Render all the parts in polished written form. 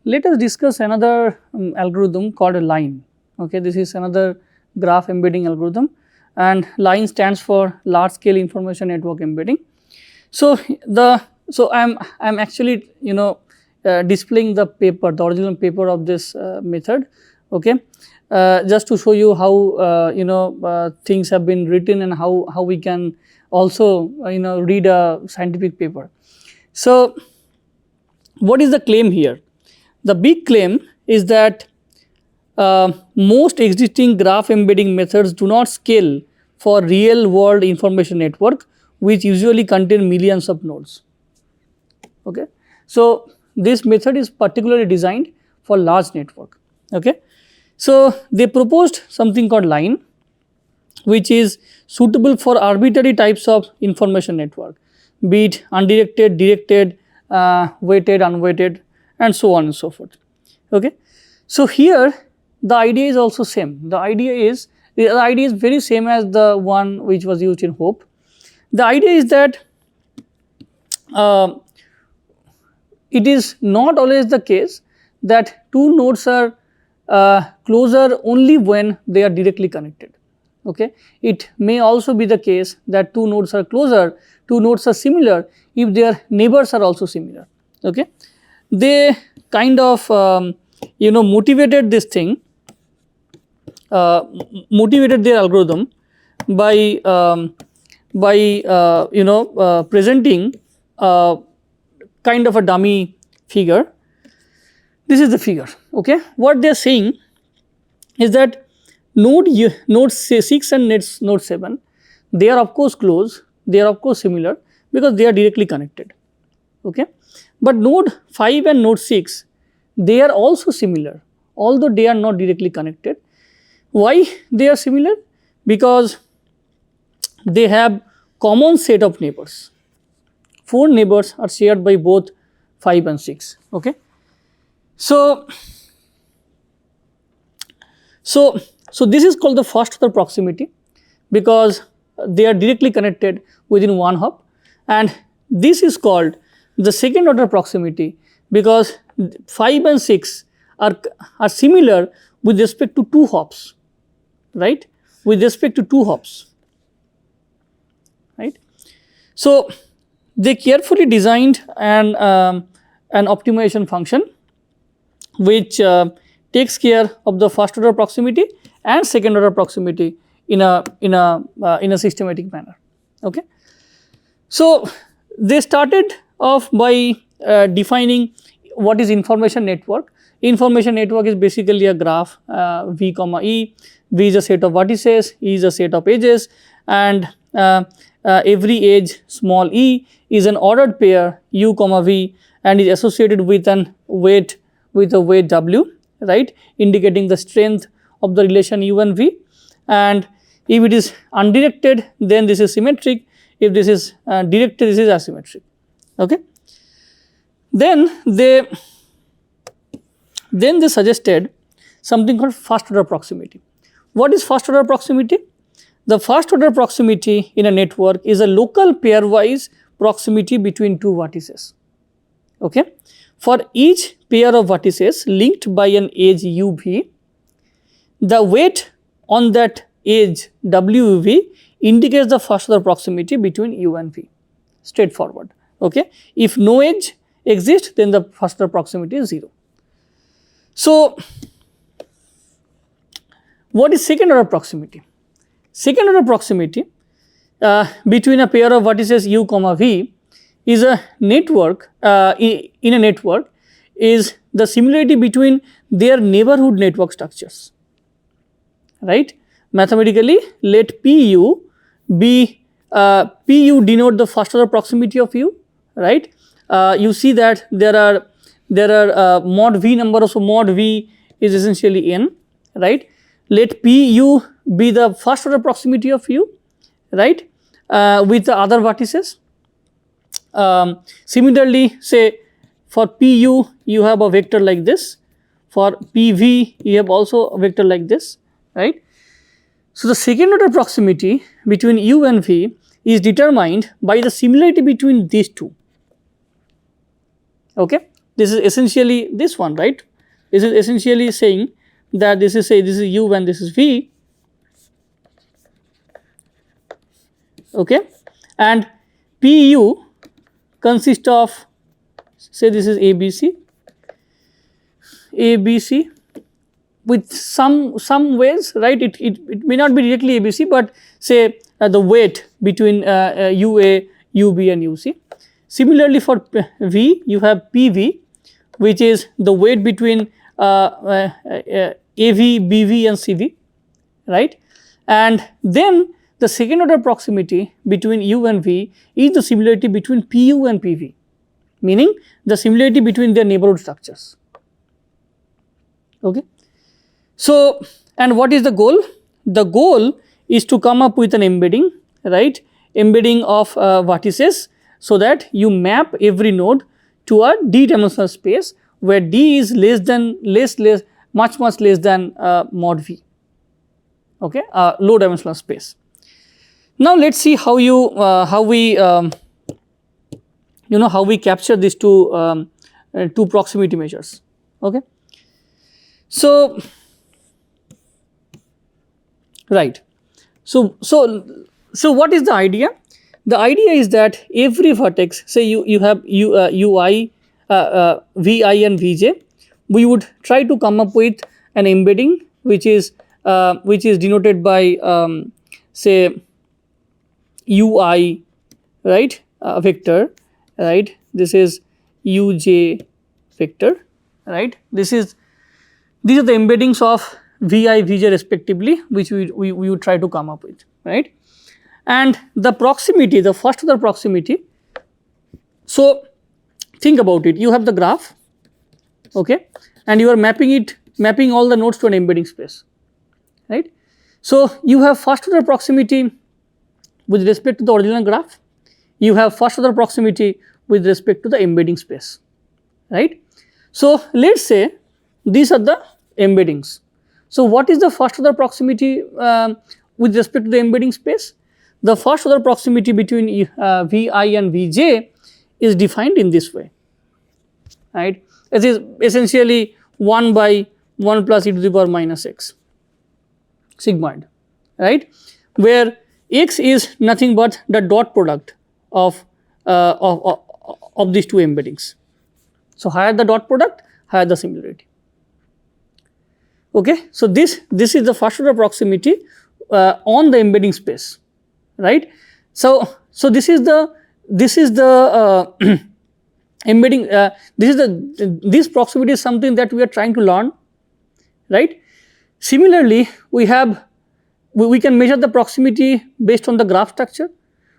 let us discuss another algorithm called a line. Okay, this is another graph embedding algorithm, and line stands for large scale information network embedding. So I'm actually displaying the paper, the original paper of this method, okay, just to show you how things have been written and how we can also read a scientific paper. So what is the claim here? The big claim is that most existing graph embedding methods do not scale for real world information network, which usually contain millions of nodes. Okay. So this method is particularly designed for large network. Okay. So they proposed something called line, which is suitable for arbitrary types of information network, be it undirected, directed, weighted, unweighted, and so on and so forth. Okay. So here the idea is also same. The idea is very same as the one which was used in HOPE. The idea is that it is not always the case that two nodes are closer only when they are directly connected. Okay. It may also be the case that two nodes are closer, two nodes are similar if their neighbors are also similar. Okay. They kind of motivated this thing, motivated their algorithm by presenting kind of a dummy figure. This is the figure. Okay. What they are saying is that node 6 and node 7, they are of course close, they are of course similar because they are directly connected. Okay. But node 5 and node 6, they are also similar, although they are not directly connected. Why they are similar? Because they have common set of neighbors. 4 neighbors are shared by both 5 and 6. Okay. So this is called the first order proximity because they are directly connected within one hop, and this is called the second order proximity because 5 and 6 are similar with respect to 2 hops, right, with respect to 2 hops, right. So they carefully designed an optimization function which takes care of the first order proximity and second order proximity in a systematic manner. Okay. So they started off by defining what is information network. Information network is basically a graph V comma E. V is a set of vertices, E is a set of edges, and every edge small e is an ordered pair U comma V and is associated with a weight W, right, indicating the strength of the relation U and V. And if it is undirected, then this is symmetric. If this is directed, this is asymmetric. Okay. Then they suggested something called first order proximity. What is first order proximity? The first order proximity in a network is a local pairwise proximity between two vertices. Okay. For each pair of vertices linked by an edge UV, the weight on that edge WV indicates the first order proximity between U and V, straightforward. Okay. If no edge exists, then the first order proximity is 0. So what is second order proximity? Second order proximity between a pair of vertices U comma V is a network, in a network is the similarity between their neighborhood network structures, right. Mathematically, let PU be, PU denote the first order proximity of U, right. You see that there are mod V number, so mod V is essentially n, right. Let PU be the first order proximity of U, right, with the other vertices. Similarly, say for PU you have a vector like this, for PV you have also a vector like this, right. So the second order proximity between U and V is determined by the similarity between these two. Okay. this is essentially this one, right? This is essentially saying that this is u and this is v, okay, and pu consists of, say this is ABC with some ways, right? It may not be directly ABC, but say the weight between UA, UB and UC. Similarly for V, you have PV, which is the weight between AV, BV and CV, right? And then the second order proximity between U and V is the similarity between PU and PV, meaning the similarity between their neighborhood structures, okay. So, and what is the goal? The goal is to come up with an embedding, right, embedding of vertices, so that you map every node to a d-dimensional space where d is much less than mod v, okay, low dimensional space. Now let us see how we capture these two proximity measures, okay. So right, so what is the idea? The idea is that every vertex, say you have ui, vi and vj, we would try to come up with an embedding which is denoted by say ui, right, vector, right, this is uj vector, right, these are the embeddings of vi, vj respectively, which we would try to come up with, right. And the proximity, the first order proximity, so think about it, you have the graph, okay, and you are mapping all the nodes to an embedding space, right. So you have first order proximity with respect to the original graph, you have first order proximity with respect to the embedding space, right. So let us say these are the embeddings. So what is the first order proximity with respect to the embedding space? The first order proximity between Vi and Vj is defined in this way, right. It is essentially 1 by 1 plus e to the power minus x sigmoid, right, where x is nothing but the dot product of these two embeddings. So higher the dot product, higher the similarity, okay. So this is the first order proximity on the embedding space, right. So this is the embedding, this proximity is something that we are trying to learn, right. Similarly, we can measure the proximity based on the graph structure,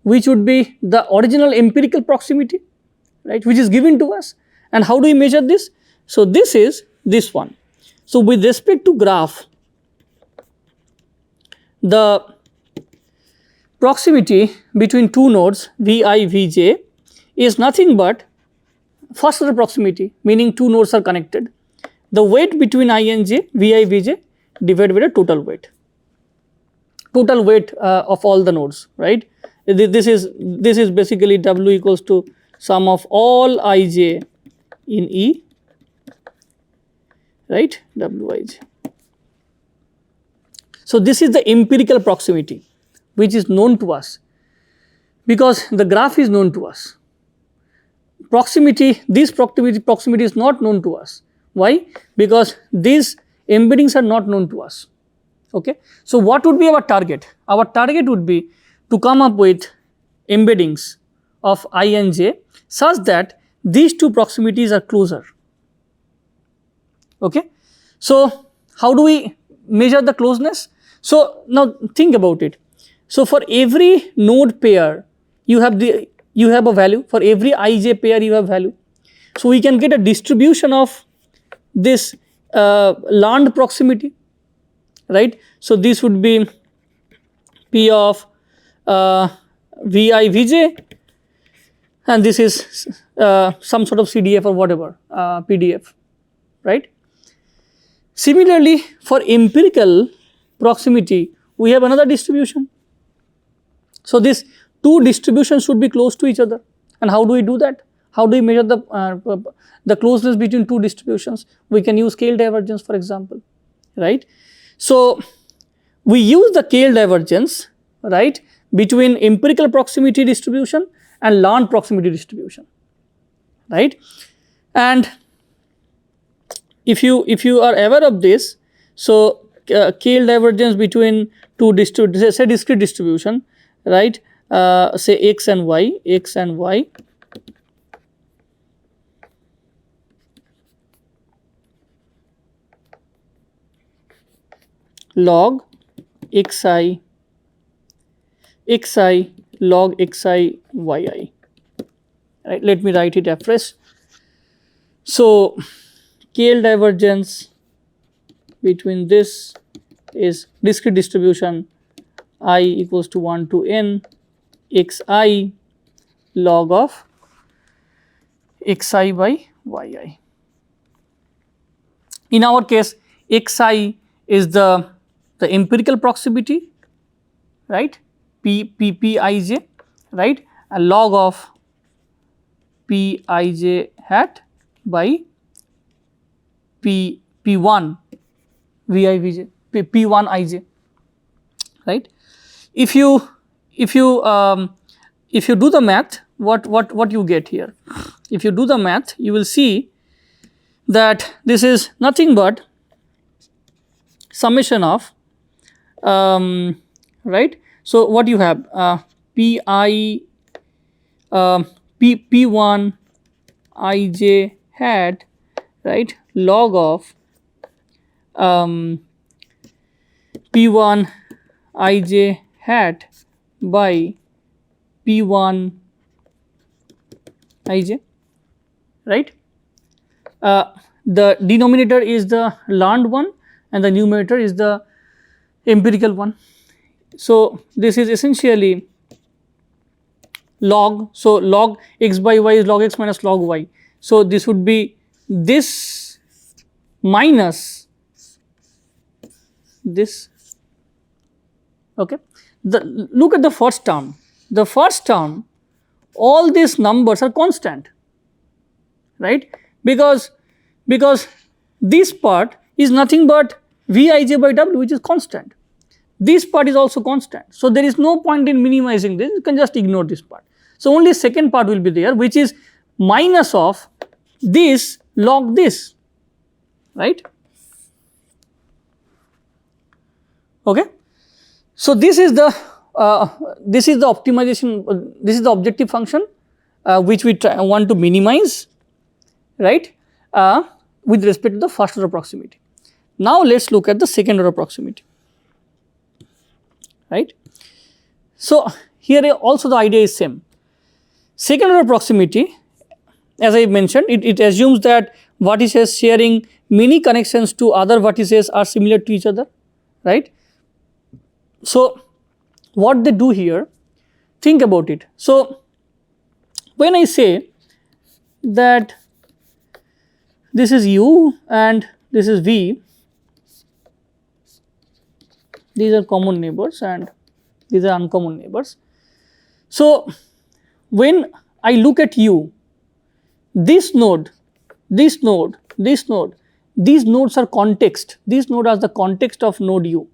which would be the original empirical proximity, right, which is given to us. And how do we measure this? So this is this one. So with respect to graph, the proximity between two nodes Vi, Vj is nothing but first order proximity, meaning two nodes are connected. The weight between I and j, Vi, Vj divided by the total weight of all the nodes, right. This is basically W equals to sum of all Ij in E, right, Wij. So this is the empirical proximity which is known to us because the graph is known to us. This proximity is not known to us. Why? Because these embeddings are not known to us, okay. So what would be our target? Our target would be to come up with embeddings of I and j such that these two proximities are closer, okay. So how do we measure the closeness? So now think about it. So for every node pair you have a value, for every ij pair you have value. So we can get a distribution of this learned proximity, right. So this would be P of Vi, Vj, and this is some sort of CDF or whatever, PDF, right. Similarly, for empirical proximity, we have another distribution. So these two distributions should be close to each other. And how do we do that? How do we measure the closeness between two distributions? We can use scale divergence, for example, right? So we use the scale divergence, right, between empirical proximity distribution and learned proximity distribution, right? And if you are aware of this, so scale divergence between two say discrete distribution, right? Say x and y, log xi log xi yi, right? Let me write it afresh. So scale divergence between this is discrete distribution I equals to 1 to n xi log of xi by yi. In our case, xi is the empirical proximity, right, pij, right, a log of pij hat by p1 vi vj, p1 ij, right. If you do the math, what you get here? If you do the math, you will see that this is nothing but summation of right. So what you have, p1 ij hat, right, log of p1 ij hat by p1 ij, right. The denominator is the learned one and the numerator is the empirical one. So this is essentially log, so log x by y is log x minus log y. So this would be this minus this, okay. Look at the first term. The first term, all these numbers are constant, right, because this part is nothing but Vij by W, which is constant. This part is also constant. So there is no point in minimizing this, you can just ignore this part. So only second part will be there, which is minus of this log this, right. Okay. So this is the optimization, this is the objective function which we want to minimize, right, with respect to the first order proximity. Now let us look at the second order proximity, right. So here also the idea is same. Second order proximity, as I mentioned, it assumes that vertices sharing many connections to other vertices are similar to each other, right. So what they do here, think about it. So when I say that this is u and this is v, these are common neighbors and these are uncommon neighbors. So when I look at u, this node, these nodes are context, these nodes are the context of node u,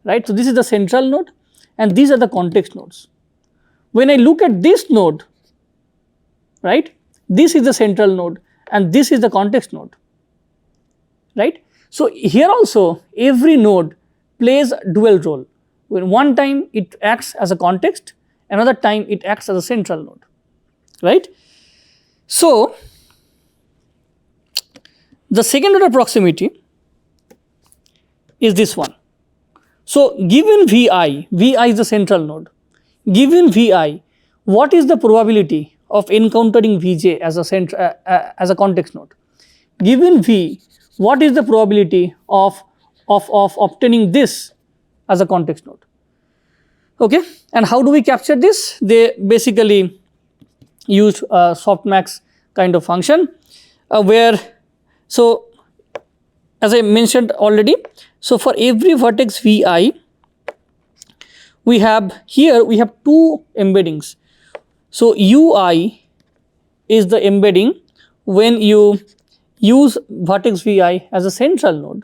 right. So this is the central node and these are the context nodes. When I look at this node, right, this is the central node and this is the context node, right. So here also every node plays a dual role. When one time it acts as a context, another time it acts as a central node, right. So the second order proximity is this one. So given Vi is the central node, given Vi, what is the probability of encountering Vj as a context node? Given V, what is the probability of obtaining this as a context node? Okay, and how do we capture this? They basically used a softmax kind of function where, so as I mentioned already, so for every vertex Vi, we have here two embeddings. So Ui is the embedding when you use vertex Vi as a central node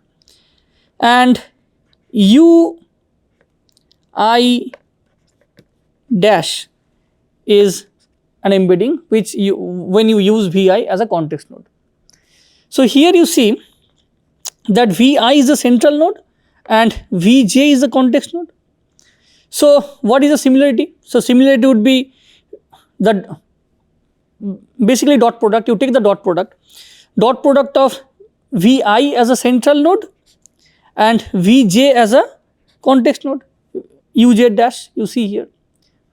and Ui dash is an embedding which when you use Vi as a context node. So here you see that Vi is the central node and Vj is the context node. So what is the similarity? So similarity would be that basically dot product, you take the dot product of Vi as a central node and Vj as a context node, Uj dash you see here,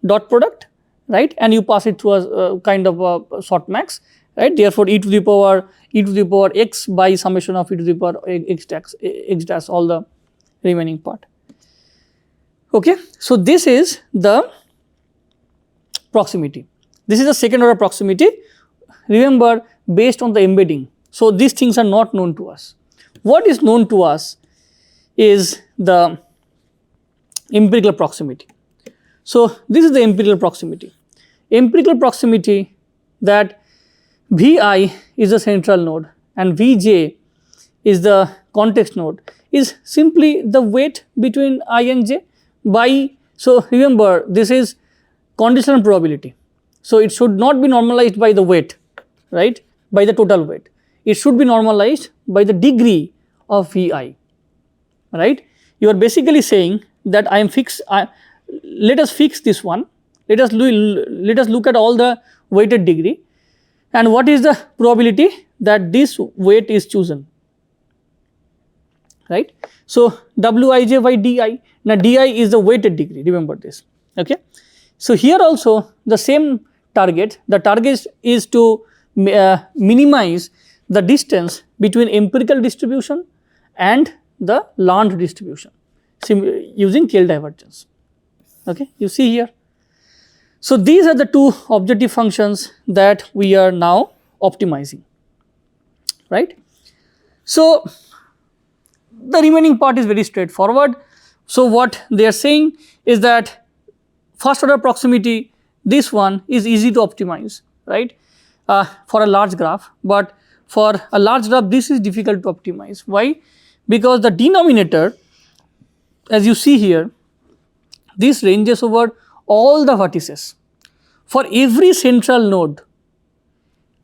dot product, right, and you pass it through a kind of a softmax, right. Therefore e to the power x by summation of e to the power x dash all the remaining part. Okay. So this is the proximity. This is the second order proximity, remember, based on the embedding. So these things are not known to us. What is known to us is the empirical proximity. So this is the empirical proximity. Empirical proximity that Vi is the central node and Vj is the context node is simply the weight between I and j by, so remember this is conditional probability. So it should not be normalized by the weight, right, by the total weight. It should be normalized by the degree of Vi, right. You are basically saying that I am let us fix this one, let us look at all the weighted degree and what is the probability that this weight is chosen, right. So Wij by Di, now Di is the weighted degree, remember this, okay. So here also the same target, the target is to minimize the distance between empirical distribution and the learned distribution using tail divergence, okay, you see here. So these are the two objective functions that we are now optimizing, right. So the remaining part is very straightforward. So what they are saying is that first order proximity, this one is easy to optimize, right, for a large graph, but for a large graph this is difficult to optimize. Why? Because the denominator, as you see here, this ranges over all the vertices. For every central node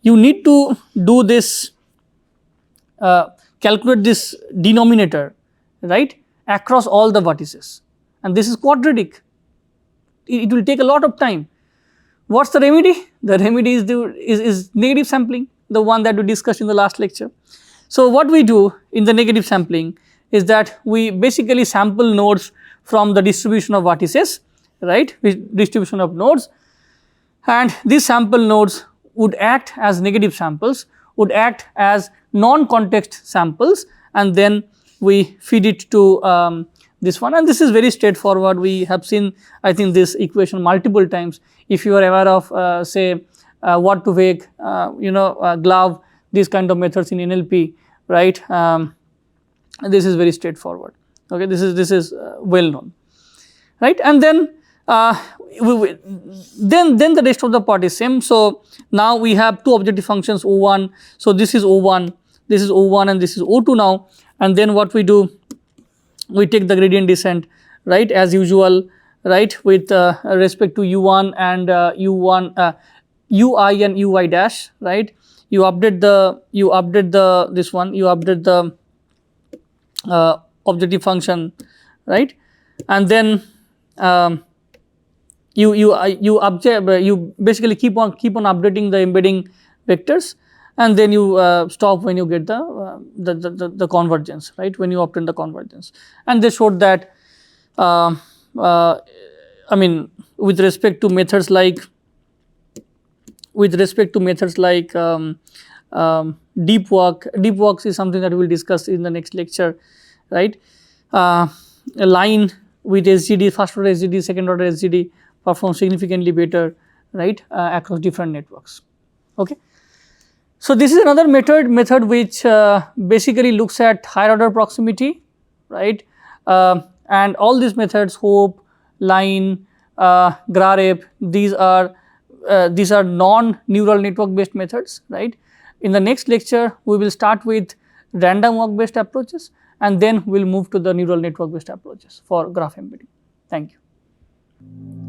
you need to do this, calculate this denominator, right, across all the vertices, and this is quadratic. It will take a lot of time. What's the remedy? The remedy is negative sampling, the one that we discussed in the last lecture. So what we do in the negative sampling is that we basically sample nodes from the distribution of vertices, right, distribution of nodes, and these sample nodes would act as negative samples, would act as non-context samples, and then we feed it to this one, and this is very straightforward. We have seen, I think, this equation multiple times. If you are aware of say Word-to-Vec, GLOVE, these kind of methods in NLP, right, this is very straightforward, okay, this is well known, right. And then then the rest of the part is same. So now we have two objective functions O1, so this is O1, this is O1 and this is O2 now, and then what we do, we take the gradient descent, right, as usual, right, with respect to U1 and Ui and Ui dash, right. You update the objective function, right, and then you basically keep on updating the embedding vectors, and then you stop when you get the convergence, right, when you obtain the convergence. And they showed that I mean, with respect to methods like deep work is something that we will discuss in the next lecture, right. A line with SGD, first order SGD, second order SGD performs significantly better, right, across different networks, okay. So this is another method which basically looks at higher order proximity, right, and all these methods, HOPE, line, GRAREP, these are these are non-neural network based methods, right. In the next lecture, we will start with random walk based approaches, and then we will move to the neural network based approaches for graph embedding. Thank you.